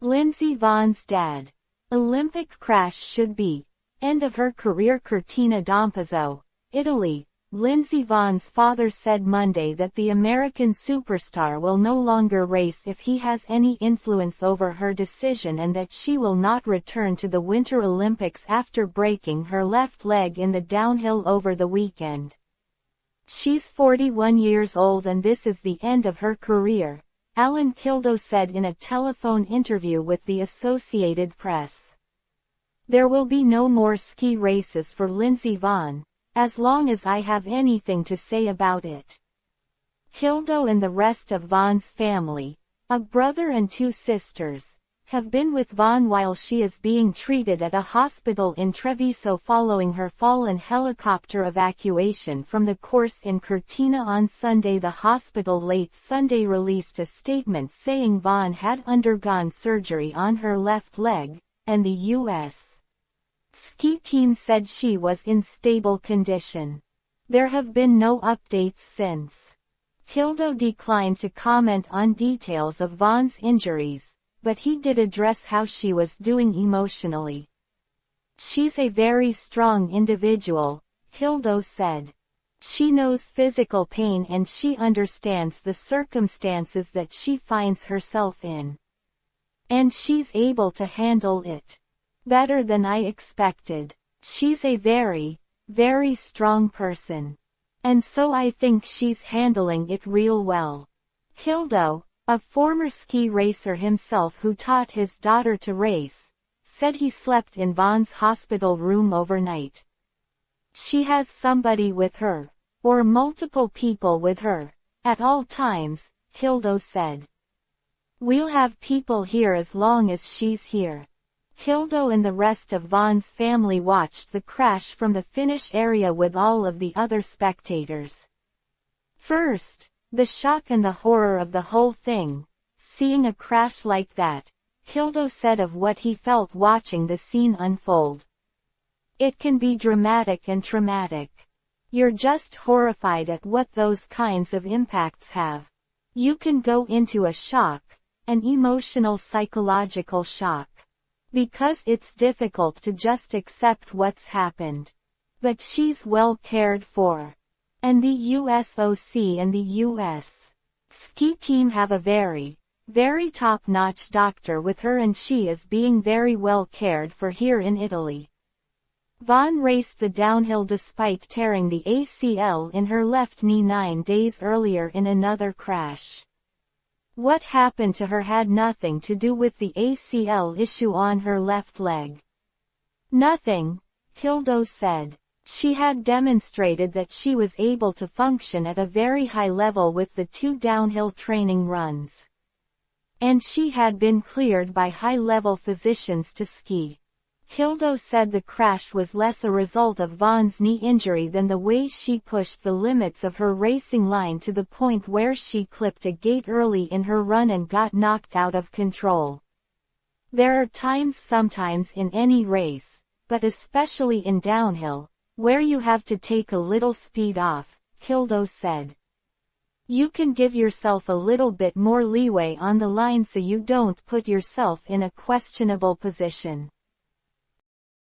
Lindsey Vonn's dad. Olympic crash should be. End of her career. Cortina d'Ampezzo, Italy. Lindsey Vonn's father said Monday that the American superstar will no longer race if he has any influence over her decision and that she will not return to the Winter Olympics after breaking her left leg in the downhill over the weekend. She's 41 years old and this is the end of her career, Alan Kildo said in a telephone interview with the Associated Press. There will be no more ski races for Lindsey Vonn, as long as I have anything to say about it. Kildo and the rest of Vonn's family, a brother and two sisters, have been with Vonn while she is being treated at a hospital in Treviso following her fall and helicopter evacuation from the course in Cortina on Sunday. The hospital late Sunday released a statement saying Vonn had undergone surgery on her left leg, and the U.S. ski team said she was in stable condition. There have been no updates since. Kildo declined to comment on details of Vonn's injuries, but he did address how she was doing emotionally. She's a very strong individual, Kildo said. She knows physical pain and she understands the circumstances that she finds herself in. And she's able to handle it better than I expected. She's a very, very strong person. And so I think she's handling it real well. Kildo, a former ski racer himself who taught his daughter to race, said he slept in Vonn's hospital room overnight. She has somebody with her, or multiple people with her, at all times, Kildo said. We'll have people here as long as she's here. Kildo and the rest of Vonn's family watched the crash from the finish area with all of the other spectators. First, the shock and the horror of the whole thing, seeing a crash like that, Kildo said of what he felt watching the scene unfold. It can be dramatic and traumatic. You're just horrified at what those kinds of impacts have. You can go into a shock, an emotional psychological shock. Because it's difficult to just accept what's happened. But she's well cared for. And the USOC and the U.S. ski team have a very, very top-notch doctor with her and she is being very well cared for here in Italy. Vonn raced the downhill despite tearing the ACL in her left knee 9 days earlier in another crash. What happened to her had nothing to do with the ACL issue on her left leg. Nothing, Kildo said. She had demonstrated that she was able to function at a very high level with the 2 downhill training runs. And she had been cleared by high-level physicians to ski. Kildo said the crash was less a result of Vonn's knee injury than the way she pushed the limits of her racing line to the point where she clipped a gate early in her run and got knocked out of control. There are times sometimes in any race, but especially in downhill, where you have to take a little speed off, Kildo said. You can give yourself a little bit more leeway on the line so you don't put yourself in a questionable position.